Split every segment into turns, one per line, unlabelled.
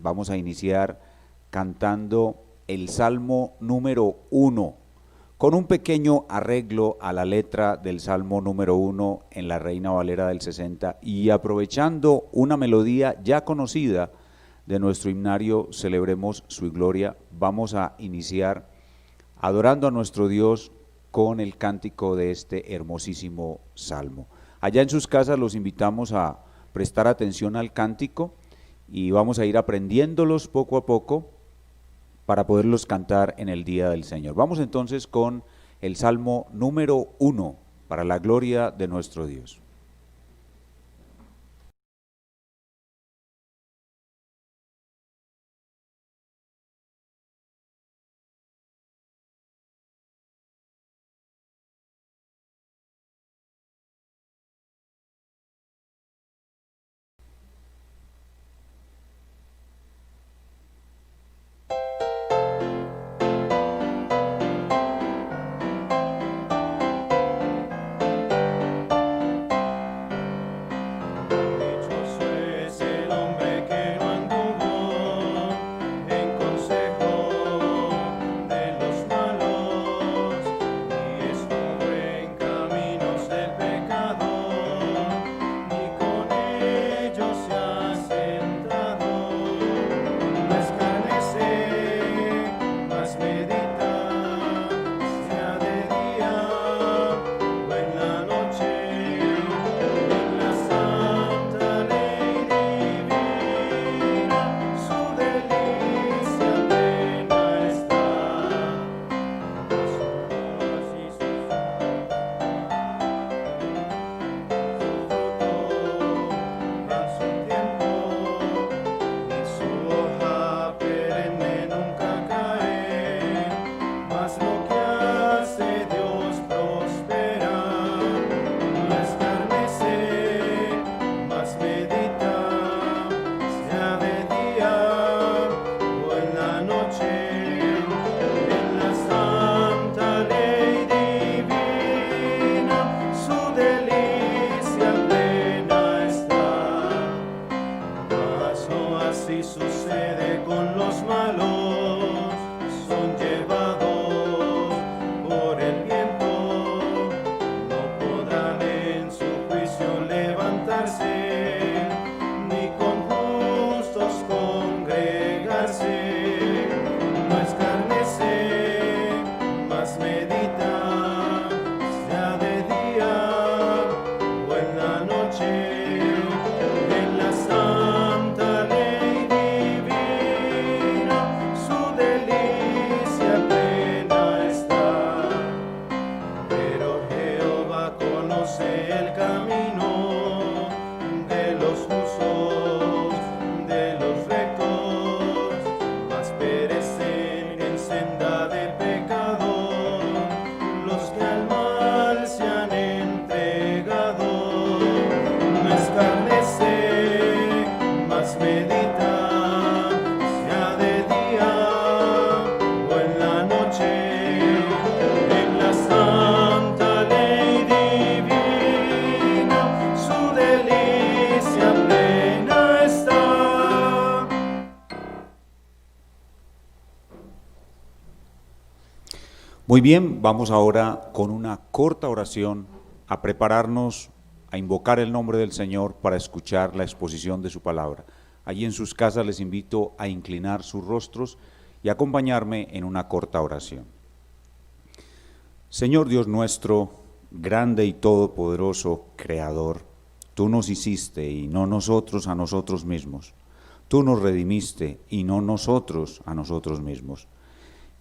vamos a iniciar cantando el Salmo número 1, con un pequeño arreglo a la letra del Salmo número 1 en la Reina Valera del 60 y aprovechando una melodía ya conocida de nuestro himnario Celebremos su Gloria, vamos a iniciar adorando a nuestro Dios con el cántico de este hermosísimo salmo. Allá en sus casas los invitamos a prestar atención al cántico y vamos a ir aprendiéndolos poco a poco para poderlos cantar en el día del Señor. Vamos entonces con el Salmo número 1, para la gloria de nuestro Dios. Muy bien, vamos ahora con una corta oración a prepararnos a invocar el nombre del Señor para escuchar la exposición de su palabra. Allí en sus casas les invito a inclinar sus rostros y acompañarme en una corta oración. Señor Dios nuestro, grande y todopoderoso Creador, tú nos hiciste y no nosotros a nosotros mismos. Tú nos redimiste y no nosotros a nosotros mismos.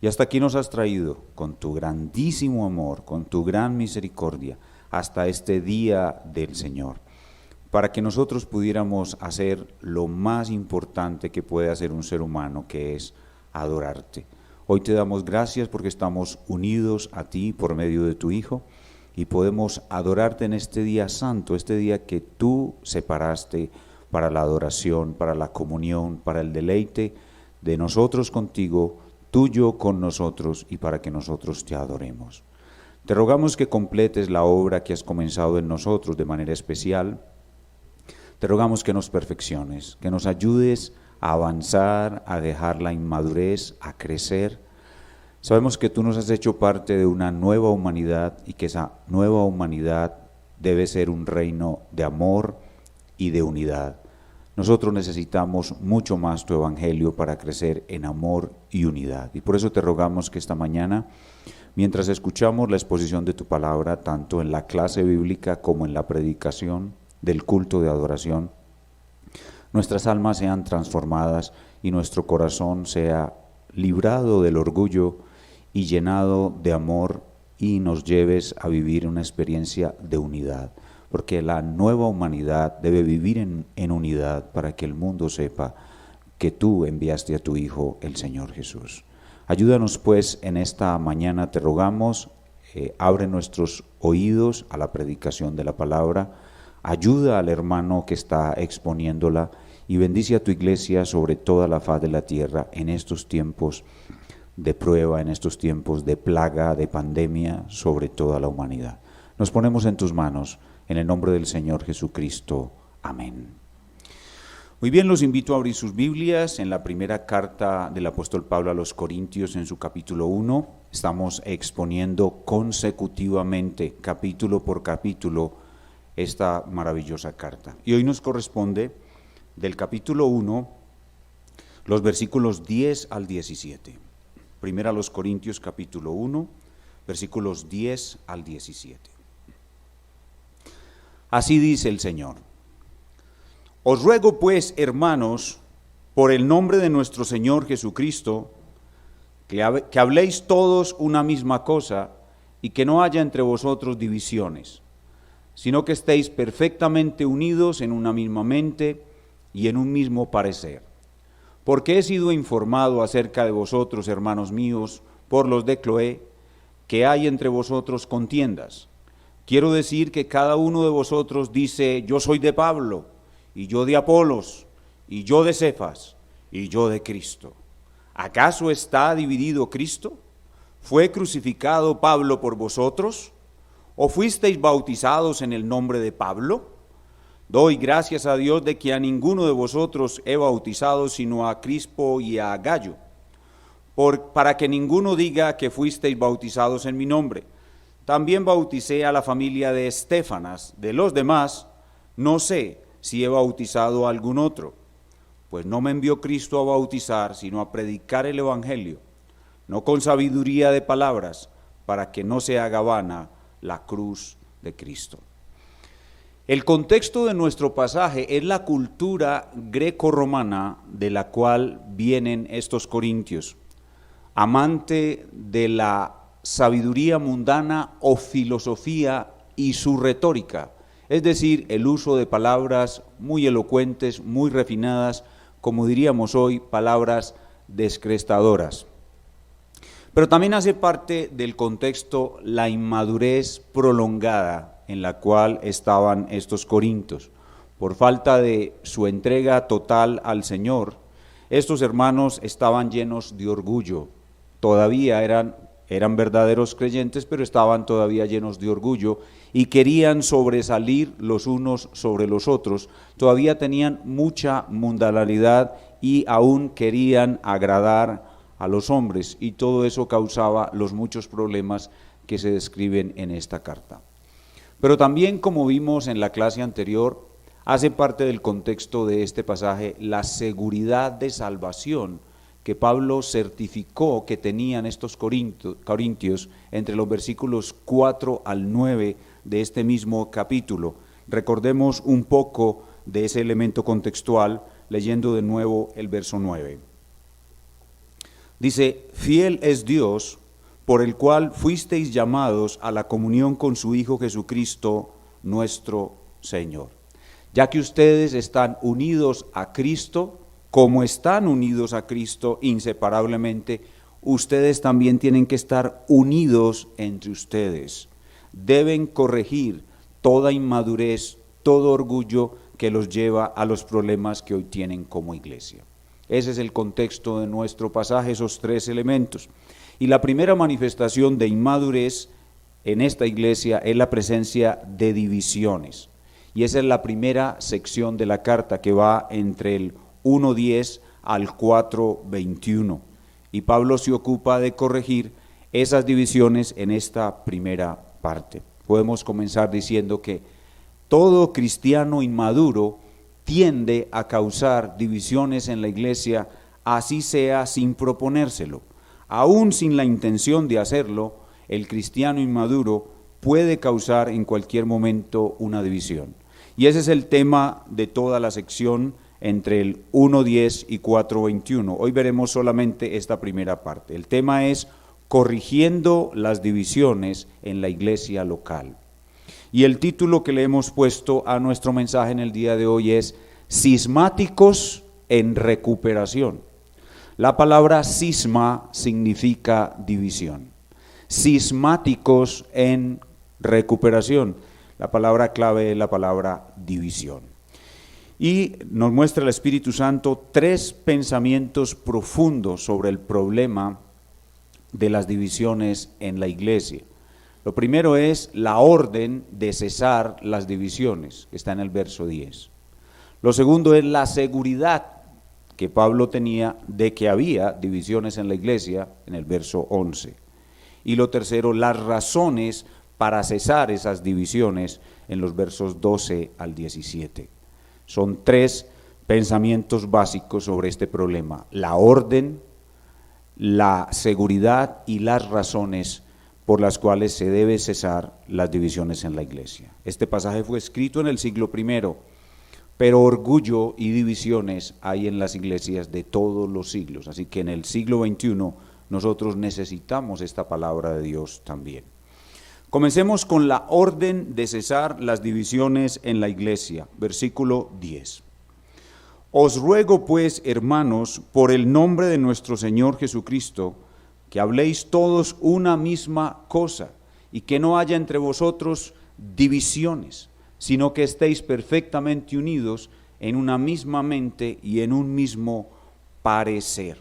Y hasta aquí nos has traído con tu grandísimo amor, con tu gran misericordia, hasta este día del Señor, para que nosotros pudiéramos hacer lo más importante que puede hacer un ser humano, que es adorarte. Hoy te damos gracias porque estamos unidos a ti por medio de tu Hijo y podemos adorarte en este día santo, este día que tú separaste para la adoración, para la comunión, para el deleite de nosotros contigo, tuyo con nosotros y para que nosotros te adoremos. Te rogamos que completes la obra que has comenzado en nosotros de manera especial. Te rogamos que nos perfecciones, que nos ayudes a avanzar, a dejar la inmadurez, a crecer. Sabemos que tú nos has hecho parte de una nueva humanidad y que esa nueva humanidad debe ser un reino de amor y de unidad. Nosotros necesitamos mucho más tu evangelio para crecer en amor y unidad. Y por eso te rogamos que esta mañana, mientras escuchamos la exposición de tu palabra, tanto en la clase bíblica como en la predicación del culto de adoración, nuestras almas sean transformadas y nuestro corazón sea librado del orgullo y llenado de amor, y nos lleves a vivir una experiencia de unidad, porque la nueva humanidad debe vivir en unidad para que el mundo sepa que tú enviaste a tu Hijo, el Señor Jesús. Ayúdanos pues en esta mañana, te rogamos, abre nuestros oídos a la predicación de la palabra, ayuda al hermano que está exponiéndola y bendice a tu iglesia sobre toda la faz de la tierra en estos tiempos de prueba, en estos tiempos de plaga, de pandemia sobre toda la humanidad. Nos ponemos en tus manos, en el nombre del Señor Jesucristo. Amén. Muy bien, los invito a abrir sus Biblias en la primera carta del apóstol Pablo a los Corintios en su capítulo 1. Estamos exponiendo consecutivamente, capítulo por capítulo, esta maravillosa carta. Y hoy nos corresponde del capítulo 1, los versículos 10 al 17. Primera a los Corintios capítulo 1, versículos 10 al 17. Así dice el Señor: Os ruego pues, hermanos, por el nombre de nuestro Señor Jesucristo, que habléis todos una misma cosa y que no haya entre vosotros divisiones, sino que estéis perfectamente unidos en una misma mente y en un mismo parecer. Porque he sido informado acerca de vosotros, hermanos míos, por los de Cloé, que hay entre vosotros contiendas. Quiero decir que cada uno de vosotros dice: yo soy de Pablo, y yo de Apolos, y yo de Cefas, y yo de Cristo. ¿Acaso está dividido Cristo? ¿Fue crucificado Pablo por vosotros? ¿O fuisteis bautizados en el nombre de Pablo? Doy gracias a Dios de que a ninguno de vosotros he bautizado, sino a Crispo y a Gallo, para que ninguno diga que fuisteis bautizados en mi nombre. También bauticé a la familia de Estéfanas. De los demás, no sé si he bautizado a algún otro, pues no me envió Cristo a bautizar, sino a predicar el Evangelio, no con sabiduría de palabras, para que no se haga vana la cruz de Cristo. El contexto de nuestro pasaje es la cultura greco-romana de la cual vienen estos corintios, amante de la sabiduría mundana o filosofía y su retórica, es decir, el uso de palabras muy elocuentes, muy refinadas, como diríamos hoy, palabras descrestadoras. Pero también hace parte del contexto la inmadurez prolongada en la cual estaban estos corintios. Por falta de su entrega total al Señor, estos hermanos estaban llenos de orgullo. Todavía eran verdaderos creyentes, pero estaban todavía llenos de orgullo y querían sobresalir los unos sobre los otros. Todavía tenían mucha mundanalidad y aún querían agradar a los hombres, y todo eso causaba los muchos problemas que se describen en esta carta. Pero también, como vimos en la clase anterior, hace parte del contexto de este pasaje la seguridad de salvación que Pablo certificó que tenían estos corintios entre los versículos 4 al 9 de este mismo capítulo. Recordemos un poco de ese elemento contextual leyendo de nuevo el verso 9. Dice: fiel es Dios, por el cual fuisteis llamados a la comunión con su Hijo Jesucristo, nuestro Señor. Ya que ustedes están unidos a Cristo, como están unidos a Cristo inseparablemente, ustedes también tienen que estar unidos entre ustedes. Deben corregir toda inmadurez, todo orgullo que los lleva a los problemas que hoy tienen como iglesia. Ese es el contexto de nuestro pasaje, esos tres elementos. Y la primera manifestación de inmadurez en esta iglesia es la presencia de divisiones. Y esa es la primera sección de la carta, que va entre el 1:10 al 4:21. Y Pablo se ocupa de corregir esas divisiones en esta primera parte. Podemos comenzar diciendo que todo cristiano inmaduro tiende a causar divisiones en la iglesia, así sea sin proponérselo. Aún sin la intención de hacerlo, el cristiano inmaduro puede causar en cualquier momento una división. Y ese es el tema de toda la sección entre el 1:10 y 4:21. Hoy veremos solamente esta primera parte. El tema es corrigiendo las divisiones en la iglesia local. Y el título que le hemos puesto a nuestro mensaje en el día de hoy es Cismáticos en recuperación. La palabra cisma significa división. Cismáticos en recuperación. La palabra clave es la palabra división. Y nos muestra el Espíritu Santo 3 pensamientos profundos sobre el problema de las divisiones en la iglesia. Lo primero es la orden de cesar las divisiones, que está en el verso 10. Lo segundo es la seguridad que Pablo tenía de que había divisiones en la iglesia, en el verso 11. Y lo tercero, las razones para cesar esas divisiones, en los versos 12 al 17. Son 3 pensamientos básicos sobre este problema: la orden, la seguridad y las razones por las cuales se debe cesar las divisiones en la iglesia. Este pasaje fue escrito en el siglo I, pero orgullo y divisiones hay en las iglesias de todos los siglos, así que en el siglo XXI nosotros necesitamos esta palabra de Dios también. Comencemos con la orden de cesar las divisiones en la iglesia, versículo 10. Os ruego pues, hermanos, por el nombre de nuestro Señor Jesucristo, que habléis todos una misma cosa, y que no haya entre vosotros divisiones, sino que estéis perfectamente unidos en una misma mente y en un mismo parecer.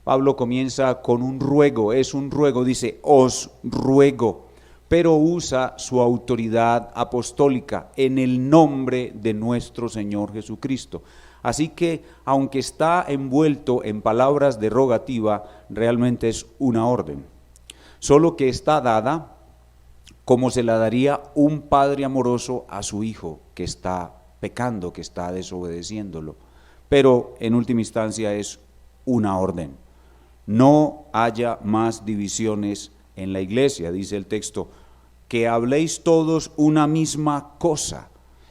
Pablo comienza con un ruego, es un ruego, dice, os ruego, pero usa su autoridad apostólica en el nombre de nuestro Señor Jesucristo. Así que, aunque está envuelto en palabras de rogativa, realmente es una orden, solo que está dada como se la daría un padre amoroso a su hijo que está pecando, que está desobedeciéndolo. Pero en última instancia es una orden. No haya más divisiones en la iglesia, dice el texto, que habléis todos una misma cosa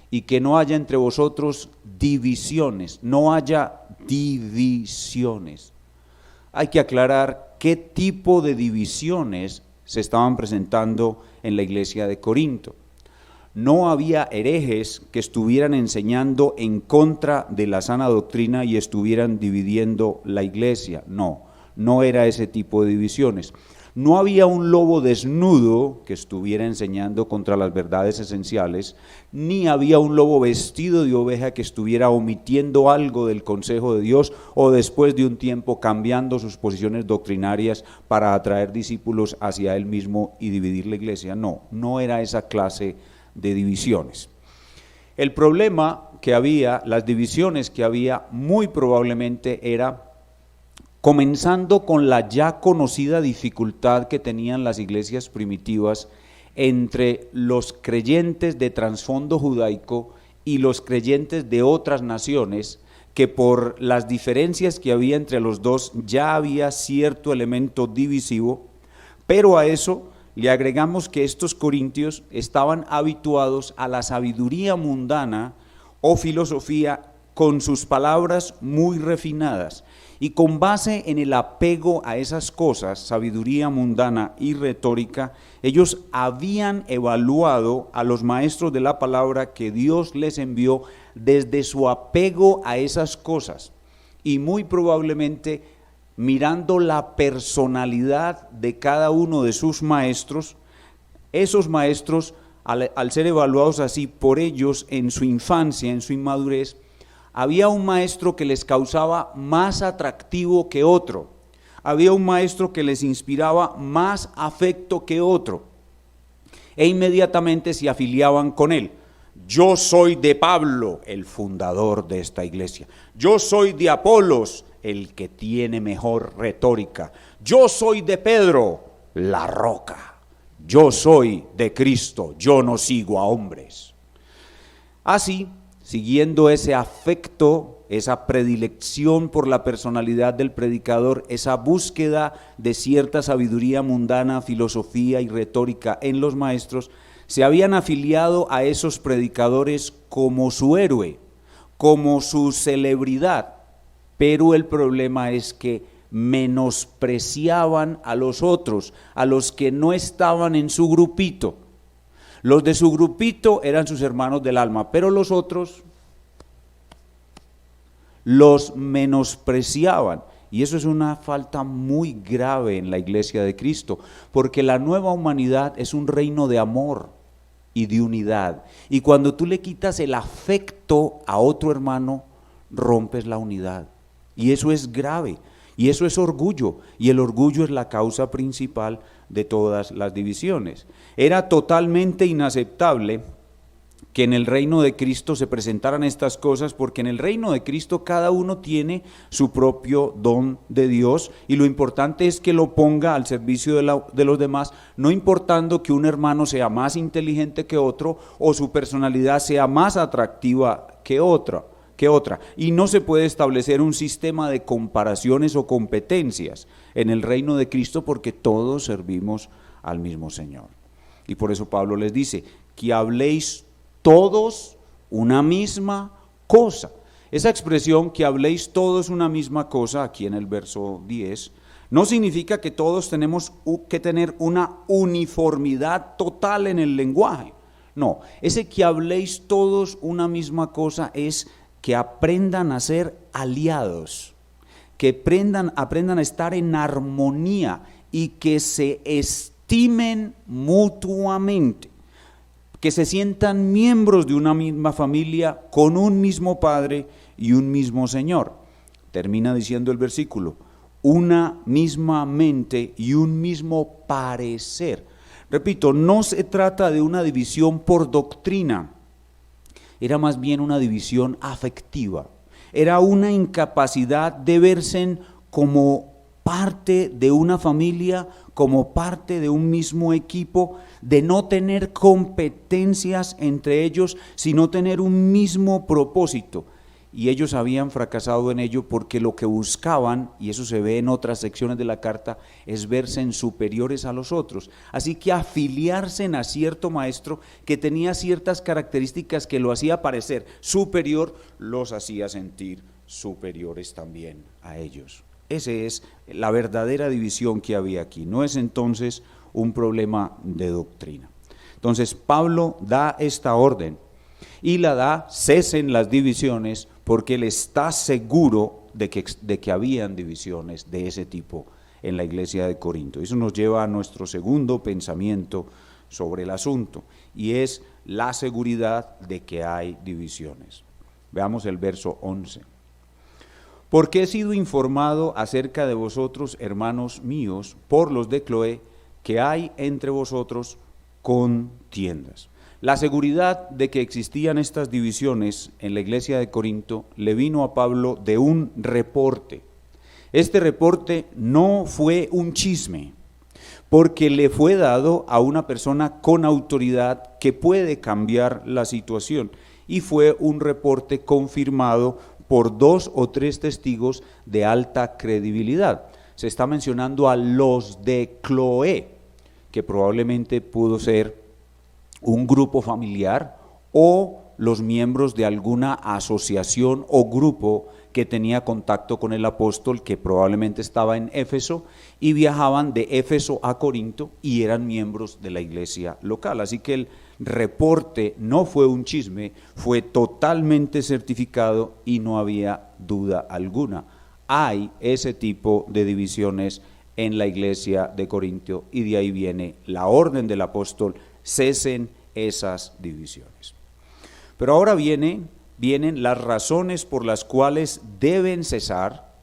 y que no haya entre vosotros divisiones, no haya divisiones. Hay que aclarar qué tipo de divisiones se estaban presentando en la iglesia de Corinto. No había herejes que estuvieran enseñando en contra de la sana doctrina y estuvieran dividiendo la iglesia. No era ese tipo de divisiones. No había un lobo desnudo que estuviera enseñando contra las verdades esenciales, ni había un lobo vestido de oveja que estuviera omitiendo algo del consejo de Dios o después de un tiempo cambiando sus posiciones doctrinarias para atraer discípulos hacia él mismo y dividir la iglesia. No era esa clase de divisiones. El problema que había, las divisiones que había, muy probablemente era comenzando con la ya conocida dificultad que tenían las iglesias primitivas entre los creyentes de trasfondo judaico y los creyentes de otras naciones, que por las diferencias que había entre los dos ya había cierto elemento divisivo, pero a eso le agregamos que estos corintios estaban habituados a la sabiduría mundana o filosofía con sus palabras muy refinadas. Y con base en el apego a esas cosas, sabiduría mundana y retórica, ellos habían evaluado a los maestros de la palabra que Dios les envió desde su apego a esas cosas. Y muy probablemente mirando la personalidad de cada uno de sus maestros, esos maestros, al ser evaluados así por ellos en su infancia, en su inmadurez, había un maestro que les causaba más atractivo que otro, había un maestro que les inspiraba más afecto que otro, e inmediatamente se afiliaban con él. yo soy de Pablo, el fundador de esta iglesia. Yo soy de Apolos, el que tiene mejor retórica. Yo soy de Pedro, la roca. Yo soy de Cristo, yo no sigo a hombres. Así, siguiendo ese afecto, esa predilección por la personalidad del predicador, esa búsqueda de cierta sabiduría mundana, filosofía y retórica en los maestros, se habían afiliado a esos predicadores como su héroe, como su celebridad, pero el problema es que menospreciaban a los otros, a los que no estaban en su grupito. Los de su grupito eran sus hermanos del alma, pero los otros los menospreciaban. Y eso es una falta muy grave en la iglesia de Cristo, porque la nueva humanidad es un reino de amor y de unidad. Y cuando tú le quitas el afecto a otro hermano, rompes la unidad. Y eso es grave, y eso es orgullo, y el orgullo es la causa principal de todas las divisiones. Era totalmente inaceptable que en el reino de Cristo se presentaran estas cosas, porque en el reino de Cristo cada uno tiene su propio don de Dios, y lo importante es que lo ponga al servicio de los demás, no importando que un hermano sea más inteligente que otro, o su personalidad sea más atractiva que otra. Y no se puede establecer un sistema de comparaciones o competencias en el reino de Cristo, porque todos servimos al mismo Señor. Y por eso Pablo les dice, que habléis todos una misma cosa. Esa expresión, que habléis todos una misma cosa, aquí en el verso 10, no significa que todos tenemos que tener una uniformidad total en el lenguaje. No, ese que habléis todos una misma cosa es que aprendan a ser aliados, que aprendan a estar en armonía y que se estimen mutuamente, que se sientan miembros de una misma familia con un mismo Padre y un mismo Señor. Termina diciendo el versículo, una misma mente y un mismo parecer. Repito, no se trata de una división por doctrina, era más bien una división afectiva, era una incapacidad de verse como parte de una familia, como parte de un mismo equipo, de no tener competencias entre ellos, sino tener un mismo propósito. Y ellos habían fracasado en ello porque lo que buscaban, y eso se ve en otras secciones de la carta, es verse en superiores a los otros. Así que afiliarse a cierto maestro que tenía ciertas características que lo hacía parecer superior, los hacía sentir superiores también a ellos. Esa es la verdadera división que había aquí. No es entonces un problema de doctrina. Entonces Pablo da esta orden y la da, cesen las divisiones, porque él está seguro de que habían divisiones de ese tipo en la iglesia de Corinto. Eso nos lleva a nuestro segundo pensamiento sobre el asunto, y es la seguridad de que hay divisiones. Veamos el verso 11. Porque he sido informado acerca de vosotros, hermanos míos, por los de Cloé, que hay entre vosotros contiendas. La seguridad de que existían estas divisiones en la iglesia de Corinto le vino a Pablo de un reporte. Este reporte no fue un chisme, porque le fue dado a una persona con autoridad que puede cambiar la situación, y fue un reporte confirmado por 2 o 3 testigos de alta credibilidad. Se está mencionando a los de Cloé, que probablemente pudo ser un grupo familiar o los miembros de alguna asociación o grupo que tenía contacto con el apóstol, que probablemente estaba en Éfeso, y viajaban de Éfeso a Corinto y eran miembros de la iglesia local. Así que el reporte no fue un chisme, fue totalmente certificado y no había duda alguna. Hay ese tipo de divisiones en la iglesia de Corinto, y de ahí viene la orden del apóstol: cesen esas divisiones. Pero ahora vienen las razones por las cuales deben cesar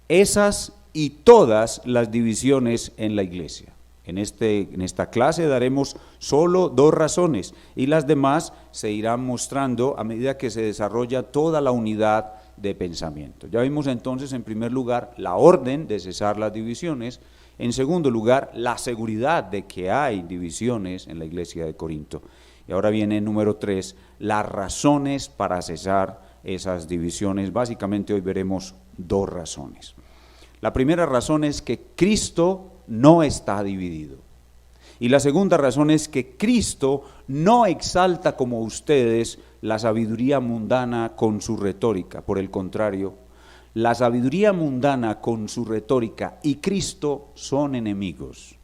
esas y todas las divisiones en la iglesia. En esta clase daremos solo 2 razones y las demás se irán mostrando a medida que se desarrolla toda la unidad de pensamiento. Ya vimos entonces, en primer lugar, la orden de cesar las divisiones. En segundo lugar, la seguridad de que hay divisiones en la iglesia de Corinto. Y ahora viene número 3, las razones para cesar esas divisiones. Básicamente hoy veremos 2 razones. La primera razón es que Cristo no está dividido. Y la segunda razón es que Cristo no exalta como ustedes la sabiduría mundana con su retórica. Por el contrario, la sabiduría mundana con su retórica y Cristo son enemigos.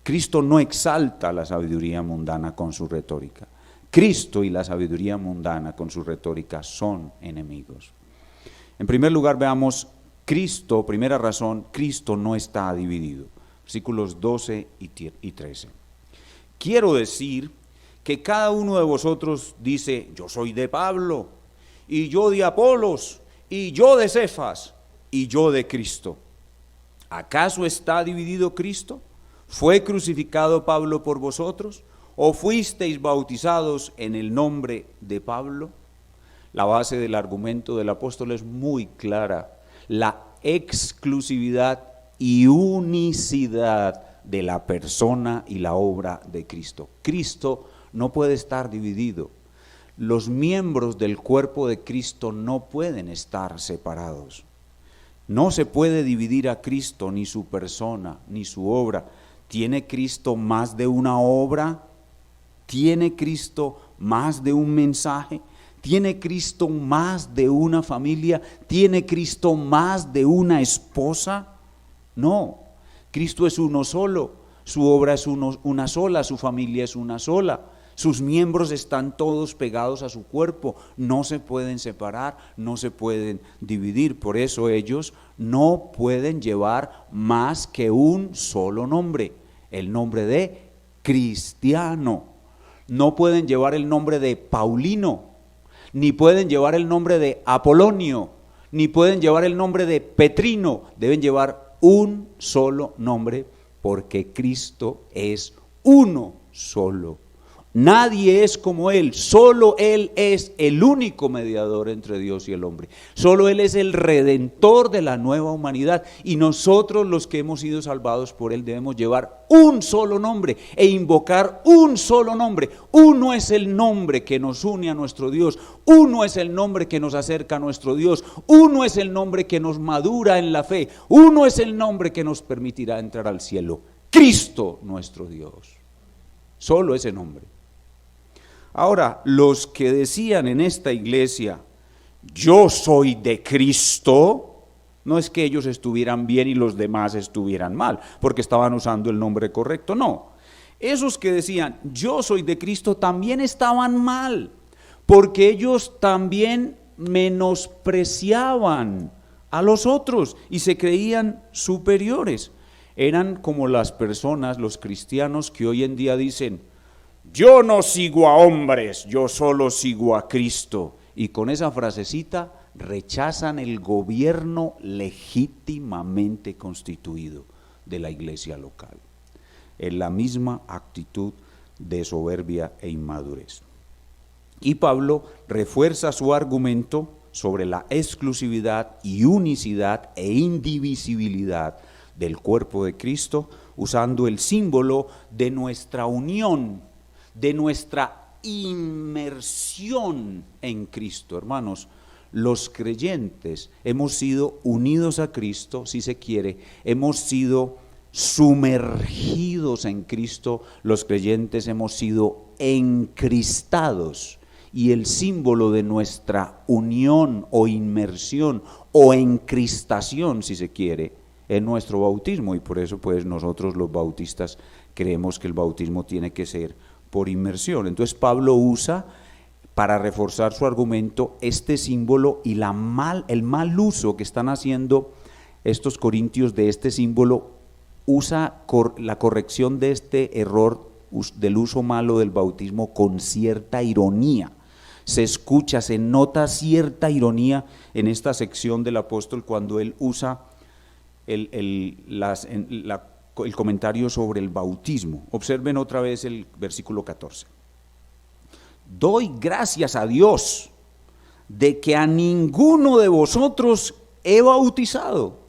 Cristo no exalta la sabiduría mundana con su retórica. Cristo y la sabiduría mundana con su retórica son enemigos. En primer lugar, veamos Cristo, primera razón, Cristo no está dividido. Versículos 12 y 13. Quiero decir que cada uno de vosotros dice, yo soy de Pablo, y yo de Apolos, y yo de Cefas, y yo de Cristo. ¿Acaso está dividido Cristo? ¿Fue crucificado Pablo por vosotros? ¿O fuisteis bautizados en el nombre de Pablo? La base del argumento del apóstol es muy clara. La exclusividad y unicidad de la persona y la obra de Cristo. Cristo no puede estar dividido. Los miembros del cuerpo de Cristo no pueden estar separados. No se puede dividir a Cristo, ni su persona, ni su obra. ¿Tiene Cristo más de una obra? ¿Tiene Cristo más de un mensaje? ¿Tiene Cristo más de una familia? ¿Tiene Cristo más de una esposa? No, Cristo es uno solo, su obra es una sola, su familia es una sola, sus miembros están todos pegados a su cuerpo, no se pueden separar, no se pueden dividir, por eso ellos no pueden llevar más que un solo nombre, el nombre de cristiano. No pueden llevar el nombre de Paulino, ni pueden llevar el nombre de Apolonio, ni pueden llevar el nombre de Petrino, deben llevar un solo nombre, porque Cristo es uno solo. Nadie es como Él, solo Él es el único mediador entre Dios y el hombre. Solo Él es el redentor de la nueva humanidad y nosotros los que hemos sido salvados por Él debemos llevar un solo nombre e invocar un solo nombre. Uno es el nombre que nos une a nuestro Dios, uno es el nombre que nos acerca a nuestro Dios, uno es el nombre que nos madura en la fe, uno es el nombre que nos permitirá entrar al cielo. Cristo nuestro Dios, solo ese nombre. Ahora, los que decían en esta iglesia, yo soy de Cristo, no es que ellos estuvieran bien y los demás estuvieran mal, porque estaban usando el nombre correcto, no. Esos que decían, yo soy de Cristo, también estaban mal, porque ellos también menospreciaban a los otros y se creían superiores. Eran como las personas, los cristianos que hoy en día dicen, yo no sigo a hombres, yo solo sigo a Cristo. Y con esa frasecita rechazan el gobierno legítimamente constituido de la iglesia local. Es la misma actitud de soberbia e inmadurez. Y Pablo refuerza su argumento sobre la exclusividad y unicidad e indivisibilidad del cuerpo de Cristo, usando el símbolo de nuestra unión, de nuestra inmersión en Cristo. Hermanos, los creyentes hemos sido unidos a Cristo, si se quiere, hemos sido sumergidos en Cristo, los creyentes hemos sido encristados, y el símbolo de nuestra unión o inmersión o encristación, si se quiere, es nuestro bautismo, y por eso pues nosotros los bautistas creemos que el bautismo tiene que ser por inmersión. Entonces Pablo usa, para reforzar su argumento, este símbolo y el mal uso que están haciendo estos corintios de este símbolo. Usa la corrección de este error del uso malo del bautismo con cierta ironía. Se escucha, se nota cierta ironía en esta sección del apóstol cuando él usa la el comentario sobre el bautismo. Observen otra vez el versículo 14. Doy gracias a Dios de que a ninguno de vosotros he bautizado,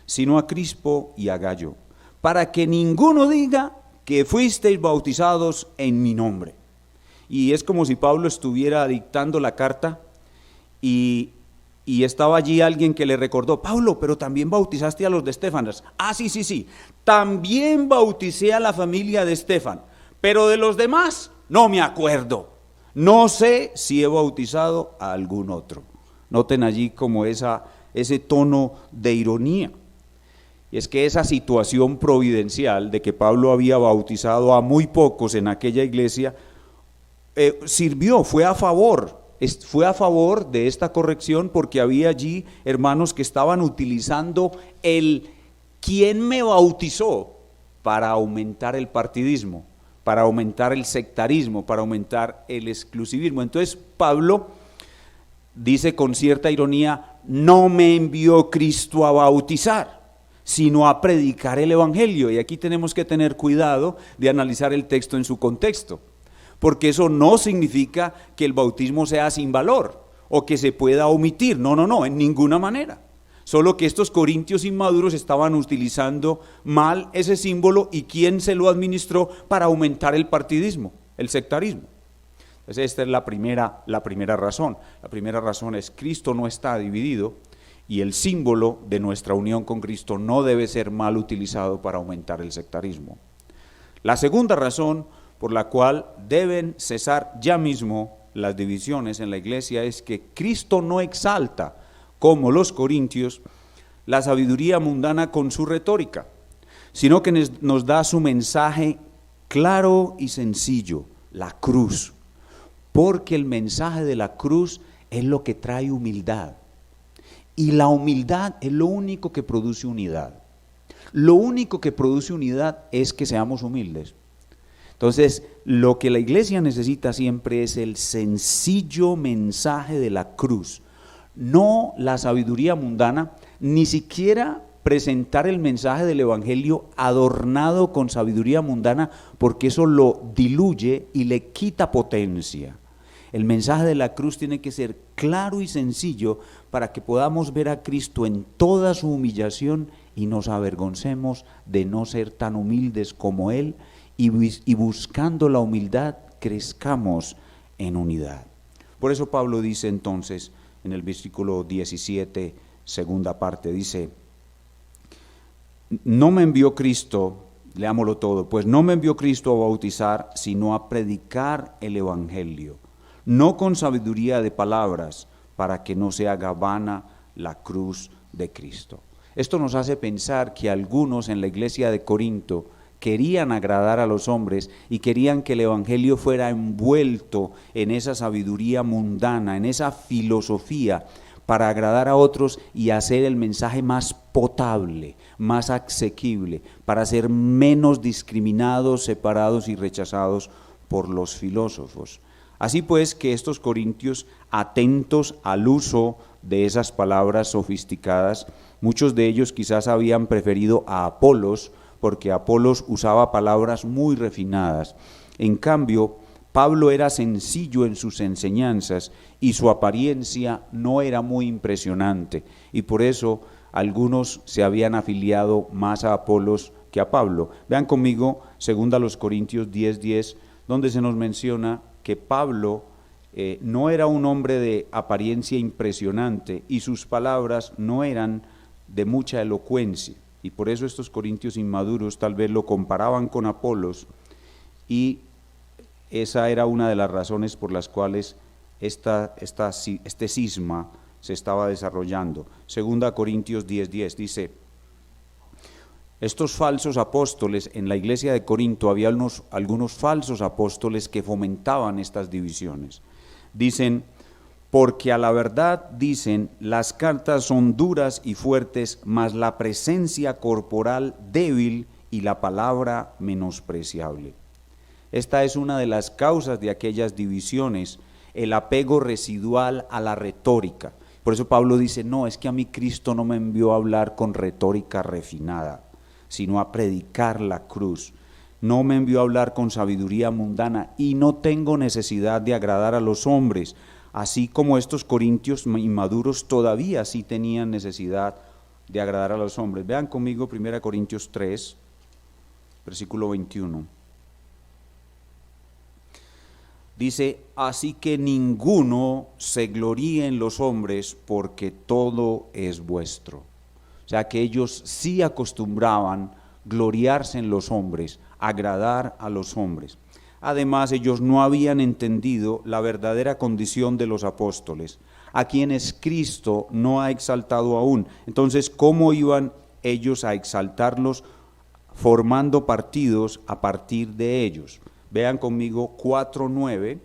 sino a Crispo y a Gayo, para que ninguno diga que fuisteis bautizados en mi nombre. Y es como si Pablo estuviera dictando la carta y estaba allí alguien que le recordó: Pablo, pero también bautizaste a los de Estéfanas. Ah, sí, también bauticé a la familia de Estefan, pero de los demás no me acuerdo. No sé si he bautizado a algún otro. Noten allí como ese tono de ironía. Y es que esa situación providencial de que Pablo había bautizado a muy pocos en aquella iglesia, sirvió, fue a favor de esta corrección, porque había allí hermanos que estaban utilizando el ¿quién me bautizó? Para aumentar el partidismo, para aumentar el sectarismo, para aumentar el exclusivismo. Entonces Pablo dice con cierta ironía: no me envió Cristo a bautizar, sino a predicar el evangelio. Y aquí tenemos que tener cuidado de analizar el texto en su contexto, porque eso no significa que el bautismo sea sin valor o que se pueda omitir. No, en ninguna manera. Solo que estos corintios inmaduros estaban utilizando mal ese símbolo. ¿Y quién se lo administró? Para aumentar el partidismo, el sectarismo. Entonces esta es la primera razón. La primera razón es: Cristo no está dividido, y el símbolo de nuestra unión con Cristo no debe ser mal utilizado para aumentar el sectarismo. La segunda razón por la cual deben cesar ya mismo las divisiones en la iglesia es que Cristo no exalta, como los corintios, la sabiduría mundana con su retórica, sino que nos da su mensaje claro y sencillo: la cruz. Porque el mensaje de la cruz es lo que trae humildad. Y la humildad es lo único que produce unidad. Lo único que produce unidad es que seamos humildes. Entonces, lo que la iglesia necesita siempre es el sencillo mensaje de la cruz, no la sabiduría mundana, ni siquiera presentar el mensaje del evangelio adornado con sabiduría mundana, porque eso lo diluye y le quita potencia. El mensaje de la cruz tiene que ser claro y sencillo para que podamos ver a Cristo en toda su humillación y nos avergoncemos de no ser tan humildes como Él, y buscando la humildad crezcamos en unidad. Por eso Pablo dice entonces en el versículo 17, segunda parte, dice: no me envió Cristo, leámoslo todo, pues no me envió Cristo a bautizar, sino a predicar el evangelio, no con sabiduría de palabras, para que no se haga vana la cruz de Cristo. Esto nos hace pensar que algunos en la iglesia de Corinto querían agradar a los hombres y querían que el evangelio fuera envuelto en esa sabiduría mundana, en esa filosofía, para agradar a otros y hacer el mensaje más potable, más asequible, para ser menos discriminados, separados y rechazados por los filósofos. Así pues, que estos corintios, atentos al uso de esas palabras sofisticadas, muchos de ellos quizás habían preferido a Apolos, porque Apolos usaba palabras muy refinadas. En cambio, Pablo era sencillo en sus enseñanzas y su apariencia no era muy impresionante, y por eso algunos se habían afiliado más a Apolos que a Pablo. Vean conmigo 2 Corintios 10:10, donde se nos menciona que Pablo no era un hombre de apariencia impresionante y sus palabras no eran de mucha elocuencia. Y por eso estos corintios inmaduros tal vez lo comparaban con Apolos, y esa era una de las razones por las cuales este cisma se estaba desarrollando. 2 Corintios 10:10 dice: estos falsos apóstoles, en la iglesia de Corinto había algunos falsos apóstoles que fomentaban estas divisiones. Dicen: porque a la verdad, dicen, las cartas son duras y fuertes, mas la presencia corporal débil y la palabra menospreciable. Esta es una de las causas de aquellas divisiones, el apego residual a la retórica. Por eso Pablo dice: no, es que a mí Cristo no me envió a hablar con retórica refinada. sino a predicar la cruz. No me envió a hablar con sabiduría mundana y no tengo necesidad de agradar a los hombres, así como estos corintios inmaduros todavía sí tenían necesidad de agradar a los hombres. Vean conmigo 1 Corintios 3, versículo 21. Dice, así que ninguno se gloríe en los hombres, porque todo es vuestro. O sea que ellos sí acostumbraban gloriarse en los hombres, agradar a los hombres. Además, ellos no habían entendido la verdadera condición de los apóstoles, a quienes Cristo no ha exaltado aún. Entonces, ¿cómo iban ellos a exaltarlos? Formando partidos a partir de ellos. Vean conmigo 4:9.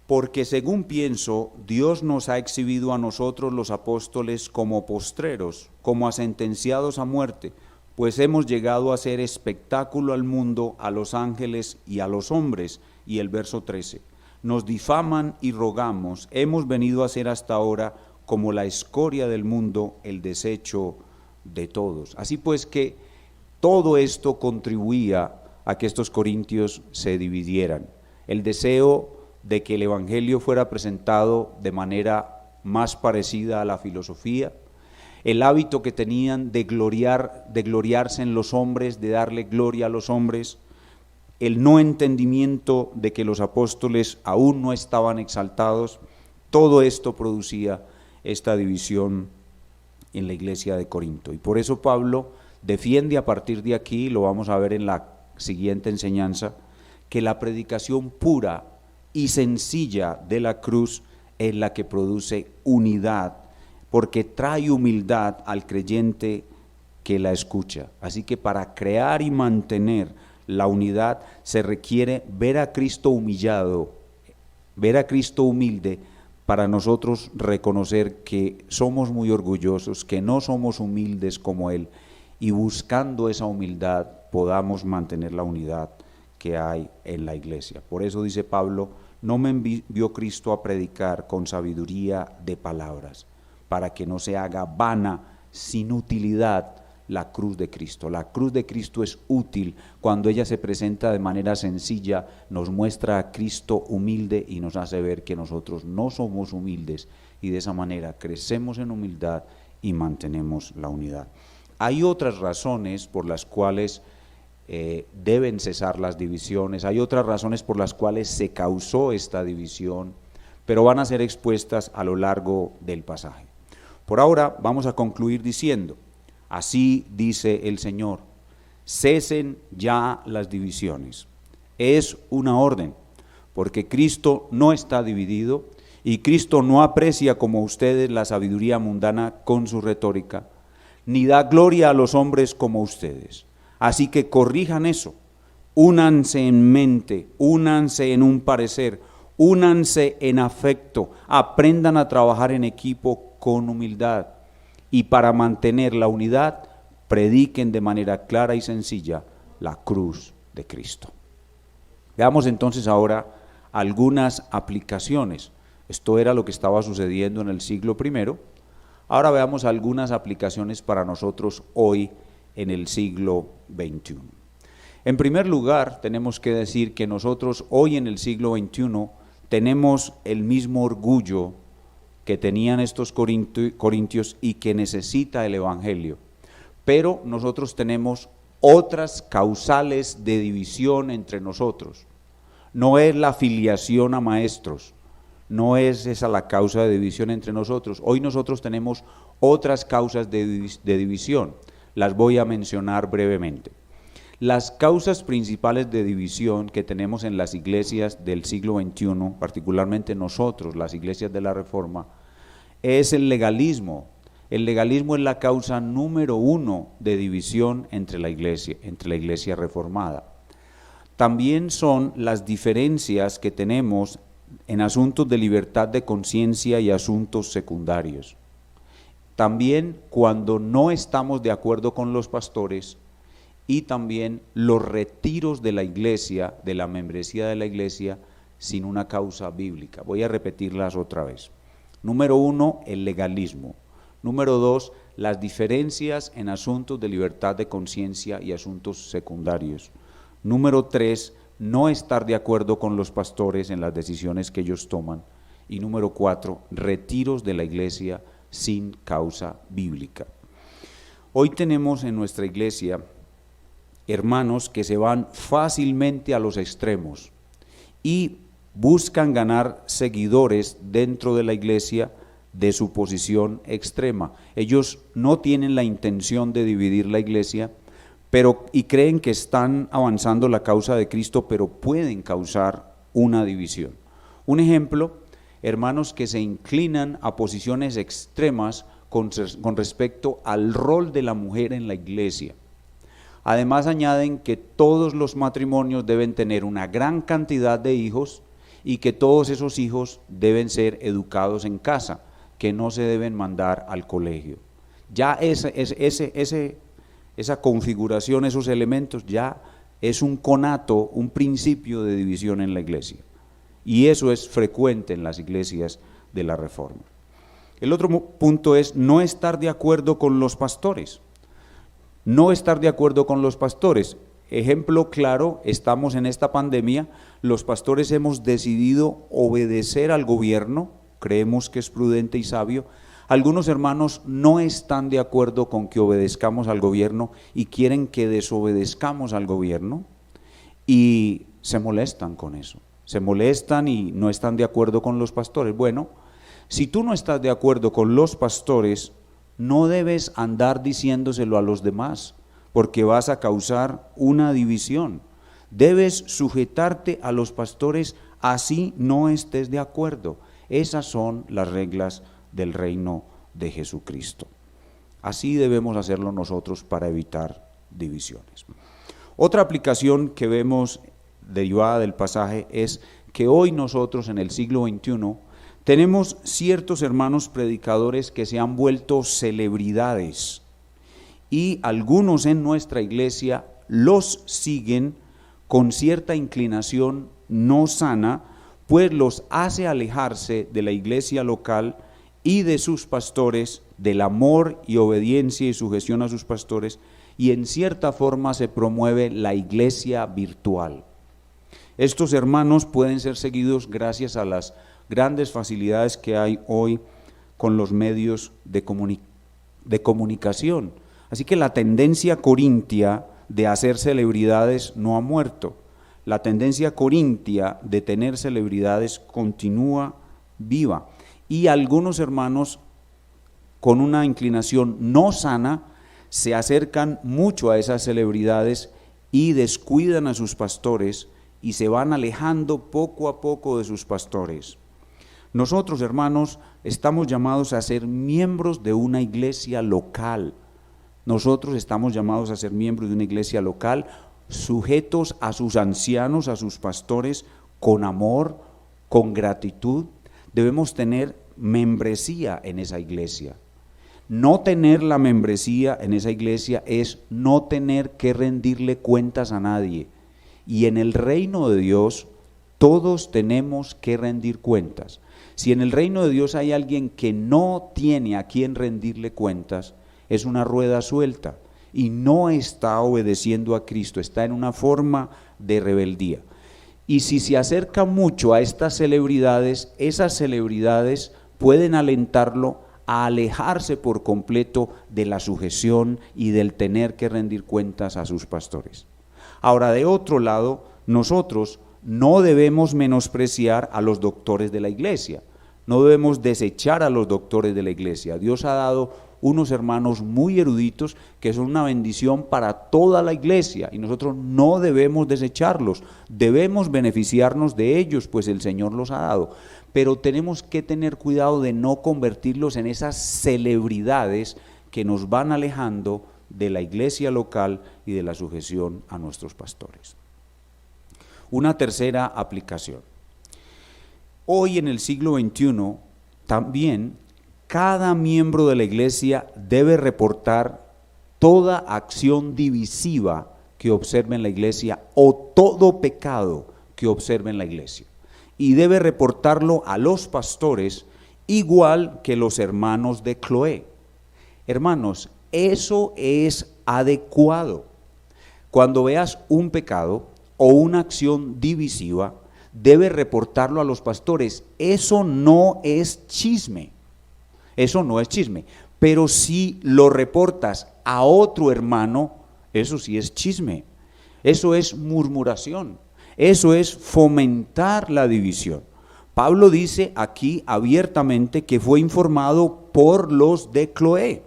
Porque según pienso, Dios nos ha exhibido a nosotros los apóstoles como postreros, como a sentenciados a muerte, pues hemos llegado a ser espectáculo al mundo, a los ángeles y a los hombres. Y el verso 13, nos difaman y rogamos, hemos venido a ser hasta ahora como la escoria del mundo, el desecho de todos. Así pues que todo esto contribuía a que estos corintios se dividieran. El deseo de que el evangelio fuera presentado de manera más parecida a la filosofía, el hábito que tenían de gloriarse en los hombres, de darle gloria a los hombres, el no entendimiento de que los apóstoles aún no estaban exaltados, todo esto producía esta división en la iglesia de Corinto. Y por eso Pablo defiende a partir de aquí, lo vamos a ver en la siguiente enseñanza, que la predicación pura y sencilla de la cruz es la que produce unidad, porque trae humildad al creyente que la escucha. Así que para crear y mantener la unidad se requiere ver a Cristo humillado, ver a Cristo humilde, para nosotros reconocer que somos muy orgullosos, que no somos humildes como Él, y buscando esa humildad podamos mantener la unidad que hay en la iglesia. Por eso dice Pablo, no me envió Cristo a predicar con sabiduría de palabras, para que no se haga vana, sin utilidad, la cruz de Cristo. La cruz de Cristo es útil cuando ella se presenta de manera sencilla, nos muestra a Cristo humilde y nos hace ver que nosotros no somos humildes, y de esa manera crecemos en humildad y mantenemos la unidad. Hay otras razones por las cuales deben cesar las divisiones, hay otras razones por las cuales se causó esta división, pero van a ser expuestas a lo largo del pasaje. Por ahora vamos a concluir diciendo, así dice el Señor, cesen ya las divisiones. Es una orden, porque Cristo no está dividido y Cristo no aprecia como ustedes la sabiduría mundana con su retórica, ni da gloria a los hombres como ustedes. Así que corrijan eso, únanse en mente, únanse en un parecer, únanse en afecto, aprendan a trabajar en equipo con humildad, y para mantener la unidad, prediquen de manera clara y sencilla la cruz de Cristo. Veamos entonces ahora algunas aplicaciones. Esto era lo que estaba sucediendo en el siglo I. Ahora veamos algunas aplicaciones para nosotros hoy en el siglo XXI. En primer lugar, tenemos que decir que nosotros hoy en el siglo XXI tenemos el mismo orgullo que tenían estos corintios y que necesita el evangelio, pero nosotros tenemos otras causales de división entre nosotros. No es la filiación a maestros, no es esa la causa de división entre nosotros. Hoy nosotros tenemos otras causas de división, las voy a mencionar brevemente. Las causas principales de división que tenemos en las iglesias del siglo XXI, particularmente nosotros, las iglesias de la Reforma, es el legalismo. El legalismo es la causa número 1 de división entre la iglesia reformada. También son las diferencias que tenemos en asuntos de libertad de conciencia y asuntos secundarios. También cuando no estamos de acuerdo con los pastores, y también los retiros de la iglesia, de la membresía de la iglesia, sin una causa bíblica. Voy a repetirlas otra vez. Número 1, el legalismo. Número 2, las diferencias en asuntos de libertad de conciencia y asuntos secundarios. Número 3, no estar de acuerdo con los pastores en las decisiones que ellos toman. Y número 4, retiros de la iglesia sin causa bíblica. Hoy tenemos en nuestra iglesia hermanos que se van fácilmente a los extremos y buscan ganar seguidores dentro de la iglesia de su posición extrema. Ellos no tienen la intención de dividir la iglesia, y creen que están avanzando la causa de Cristo, pero pueden causar una división. Un ejemplo, hermanos que se inclinan a posiciones extremas con respecto al rol de la mujer en la iglesia. Además añaden que todos los matrimonios deben tener una gran cantidad de hijos y que todos esos hijos deben ser educados en casa, que no se deben mandar al colegio. Ya esa configuración, esos elementos, ya es un conato, un principio de división en la iglesia. Y eso es frecuente en las iglesias de la Reforma. El otro punto es no estar de acuerdo con los pastores. No estar de acuerdo con los pastores. Ejemplo claro, estamos en esta pandemia, los pastores hemos decidido obedecer al gobierno, creemos que es prudente y sabio. Algunos hermanos no están de acuerdo con que obedezcamos al gobierno y quieren que desobedezcamos al gobierno y se molestan con eso. Se molestan y no están de acuerdo con los pastores. Bueno, si tú no estás de acuerdo con los pastores, no debes andar diciéndoselo a los demás, porque vas a causar una división. Debes sujetarte a los pastores así no estés de acuerdo. Esas son las reglas del reino de Jesucristo. Así debemos hacerlo nosotros para evitar divisiones. Otra aplicación que vemos derivada del pasaje es que hoy nosotros en el siglo XXI tenemos ciertos hermanos predicadores que se han vuelto celebridades y algunos en nuestra iglesia los siguen con cierta inclinación no sana, pues los hace alejarse de la iglesia local y de sus pastores, del amor y obediencia y sujeción a sus pastores, y en cierta forma se promueve la iglesia virtual. Estos hermanos pueden ser seguidos gracias a las grandes facilidades que hay hoy con los medios de comunicación. Así que la tendencia corintia de hacer celebridades no ha muerto. La tendencia corintia de tener celebridades continúa viva. Y algunos hermanos con una inclinación no sana se acercan mucho a esas celebridades y descuidan a sus pastores y se van alejando poco a poco de sus pastores. Nosotros, hermanos, estamos llamados a ser miembros de una iglesia local. Nosotros estamos llamados a ser miembros de una iglesia local, sujetos a sus ancianos, a sus pastores, con amor, con gratitud. Debemos tener membresía en esa iglesia. No tener la membresía en esa iglesia es no tener que rendirle cuentas a nadie. Y en el reino de Dios todos tenemos que rendir cuentas. Si en el reino de Dios hay alguien que no tiene a quien rendirle cuentas, es una rueda suelta y no está obedeciendo a Cristo, está en una forma de rebeldía. Y si se acerca mucho a estas celebridades, esas celebridades pueden alentarlo a alejarse por completo de la sujeción y del tener que rendir cuentas a sus pastores. Ahora, de otro lado, nosotros no debemos menospreciar a los doctores de la iglesia, no debemos desechar a los doctores de la iglesia. Dios ha dado unos hermanos muy eruditos que son una bendición para toda la iglesia y nosotros no debemos desecharlos, debemos beneficiarnos de ellos, pues el Señor los ha dado, pero tenemos que tener cuidado de no convertirlos en esas celebridades que nos van alejando de la iglesia local y de la sujeción a nuestros pastores. Una tercera aplicación. Hoy en el siglo XXI también cada miembro de la iglesia debe reportar toda acción divisiva que observe en la iglesia o todo pecado que observe en la iglesia. Y debe reportarlo a los pastores igual que los hermanos de Cloé. Hermanos, eso es adecuado. Cuando veas un pecado o una acción divisiva, debes reportarlo a los pastores. Eso no es chisme. Eso no es chisme. Pero si lo reportas a otro hermano, eso sí es chisme. Eso es murmuración. Eso es fomentar la división. Pablo dice aquí abiertamente que fue informado por los de Cloé.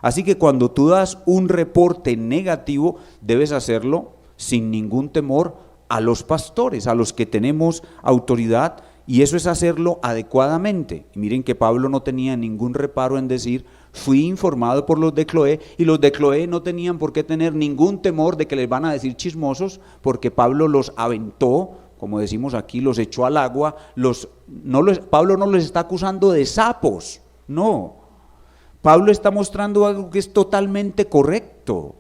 Así que cuando tú das un reporte negativo, debes hacerlo sin ningún temor a los pastores, a los que tenemos autoridad, y eso es hacerlo adecuadamente. Y miren que Pablo no tenía ningún reparo en decir, fui informado por los de Cloé, y los de Cloé no tenían por qué tener ningún temor de que les van a decir chismosos, porque Pablo los aventó, como decimos aquí, los echó al agua. Pablo no les está acusando de sapos, no. Pablo está mostrando algo que es totalmente correcto,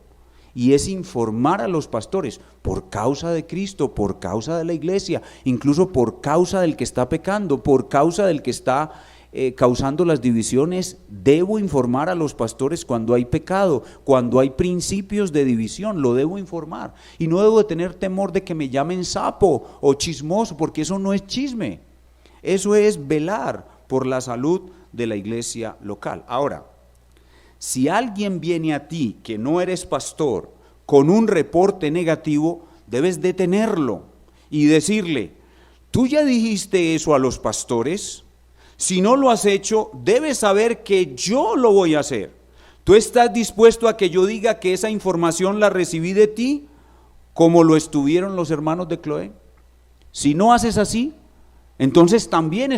y es informar a los pastores por causa de Cristo, por causa de la iglesia, incluso por causa del que está pecando, por causa del que está causando las divisiones. Debo informar a los pastores cuando hay pecado, cuando hay principios de división, lo debo informar, y no debo de tener temor de que me llamen sapo o chismoso, porque eso no es chisme, eso es velar por la salud de la iglesia local. Ahora, si alguien viene a ti que no eres pastor con un reporte negativo, debes detenerlo y decirle, ¿tú ya dijiste eso a los pastores? Si no lo has hecho, debes saber que yo lo voy a hacer. ¿Tú estás dispuesto a que yo diga que esa información la recibí de ti, como lo estuvieron los hermanos de Cloé? Si no haces así, entonces también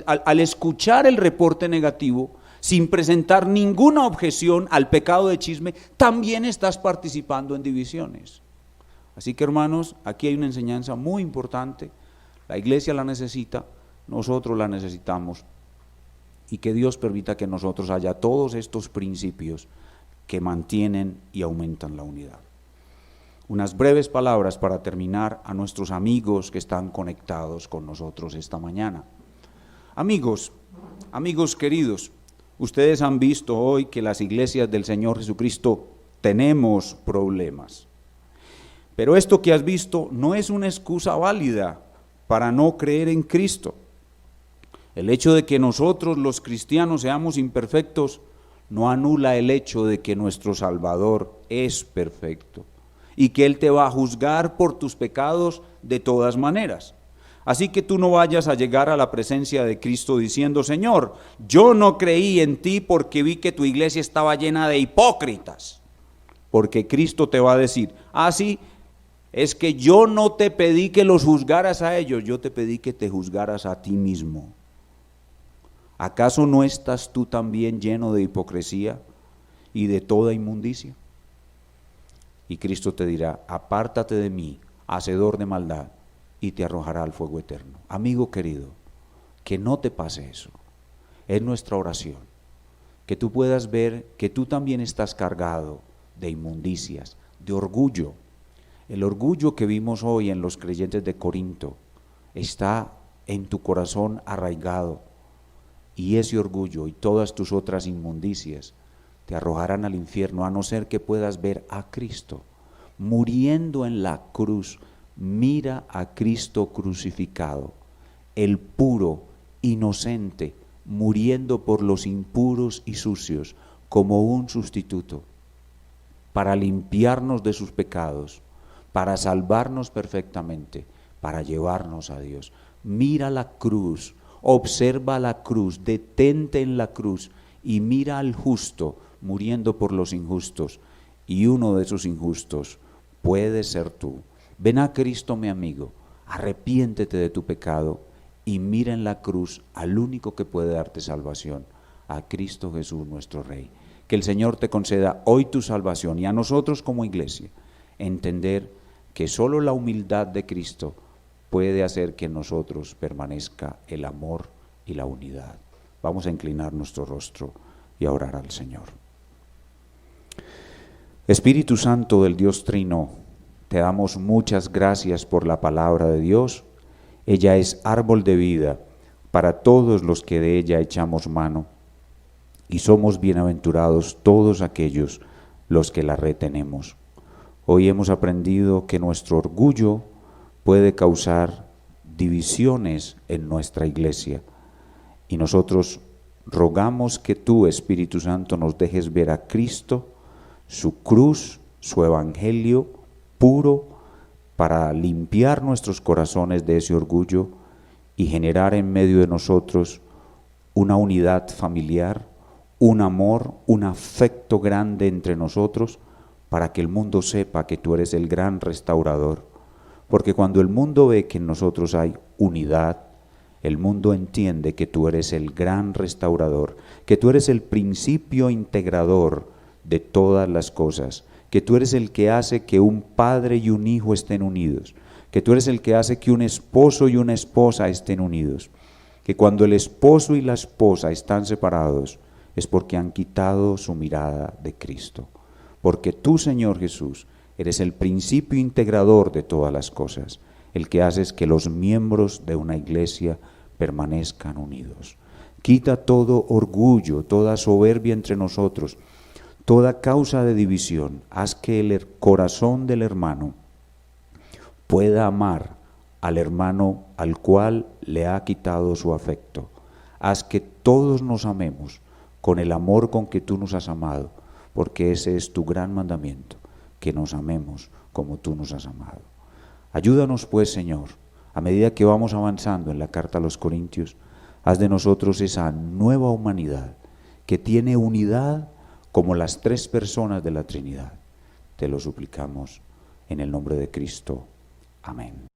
al escuchar el reporte negativo, sin presentar ninguna objeción al pecado de chisme, también estás participando en divisiones. Así que, hermanos, aquí hay una enseñanza muy importante. La iglesia la necesita, nosotros la necesitamos, y que Dios permita que en nosotros haya todos estos principios que mantienen y aumentan la unidad. Unas breves palabras para terminar a nuestros amigos que están conectados con nosotros esta mañana. Amigos queridos, ustedes han visto hoy que las iglesias del Señor Jesucristo tenemos problemas. Pero esto que has visto no es una excusa válida para no creer en Cristo. El hecho de que nosotros los cristianos seamos imperfectos no anula el hecho de que nuestro Salvador es perfecto y que Él te va a juzgar por tus pecados de todas maneras. Así que tú no vayas a llegar a la presencia de Cristo diciendo, Señor, yo no creí en ti porque vi que tu iglesia estaba llena de hipócritas. Porque Cristo te va a decir, sí, es que yo no te pedí que los juzgaras a ellos, yo te pedí que te juzgaras a ti mismo. ¿Acaso no estás tú también lleno de hipocresía y de toda inmundicia? Y Cristo te dirá, apártate de mí, hacedor de maldad, y te arrojará al fuego eterno. Amigo querido, que no te pase eso. Es nuestra oración, que tú puedas ver que tú también estás cargado de inmundicias, de orgullo. El orgullo que vimos hoy en los creyentes de Corinto está en tu corazón arraigado, y ese orgullo y todas tus otras inmundicias te arrojarán al infierno, a no ser que puedas ver a Cristo muriendo en la cruz. Mira a Cristo crucificado, el puro, inocente, muriendo por los impuros y sucios como un sustituto, para limpiarnos de sus pecados, para salvarnos perfectamente, para llevarnos a Dios. Mira la cruz, observa la cruz, detente en la cruz y mira al justo muriendo por los injustos, y uno de esos injustos puede ser tú. Ven a Cristo, mi amigo, arrepiéntete de tu pecado y mira en la cruz al único que puede darte salvación, a Cristo Jesús nuestro Rey. Que el Señor te conceda hoy tu salvación, y a nosotros como iglesia entender que solo la humildad de Cristo puede hacer que en nosotros permanezca el amor y la unidad. Vamos a inclinar nuestro rostro y a orar al Señor. Espíritu Santo del Dios Trino, te damos muchas gracias por la palabra de Dios. Ella es árbol de vida para todos los que de ella echamos mano. y somos bienaventurados todos aquellos los que la retenemos. Hoy hemos aprendido que nuestro orgullo puede causar divisiones en nuestra iglesia, y nosotros rogamos que tú, Espíritu Santo, nos dejes ver a Cristo, su cruz, su evangelio puro, para limpiar nuestros corazones de ese orgullo y generar en medio de nosotros una unidad familiar, un amor, un afecto grande entre nosotros, para que el mundo sepa que tú eres el gran restaurador. Porque cuando el mundo ve que en nosotros hay unidad, el mundo entiende que tú eres el gran restaurador, que tú eres el principio integrador de todas las cosas, que tú eres el que hace que un padre y un hijo estén unidos, que tú eres el que hace que un esposo y una esposa estén unidos, que cuando el esposo y la esposa están separados es porque han quitado su mirada de Cristo, porque tú, Señor Jesús, eres el principio integrador de todas las cosas, el que haces que los miembros de una iglesia permanezcan unidos. Quita todo orgullo, toda soberbia entre nosotros, toda causa de división. Haz que el corazón del hermano pueda amar al hermano al cual le ha quitado su afecto. Haz que todos nos amemos con el amor con que tú nos has amado, porque ese es tu gran mandamiento, que nos amemos como tú nos has amado. Ayúdanos pues, Señor, a medida que vamos avanzando en la carta a los Corintios, haz de nosotros esa nueva humanidad que tiene unidad como las tres personas de la Trinidad. Te lo suplicamos en el nombre de Cristo. Amén.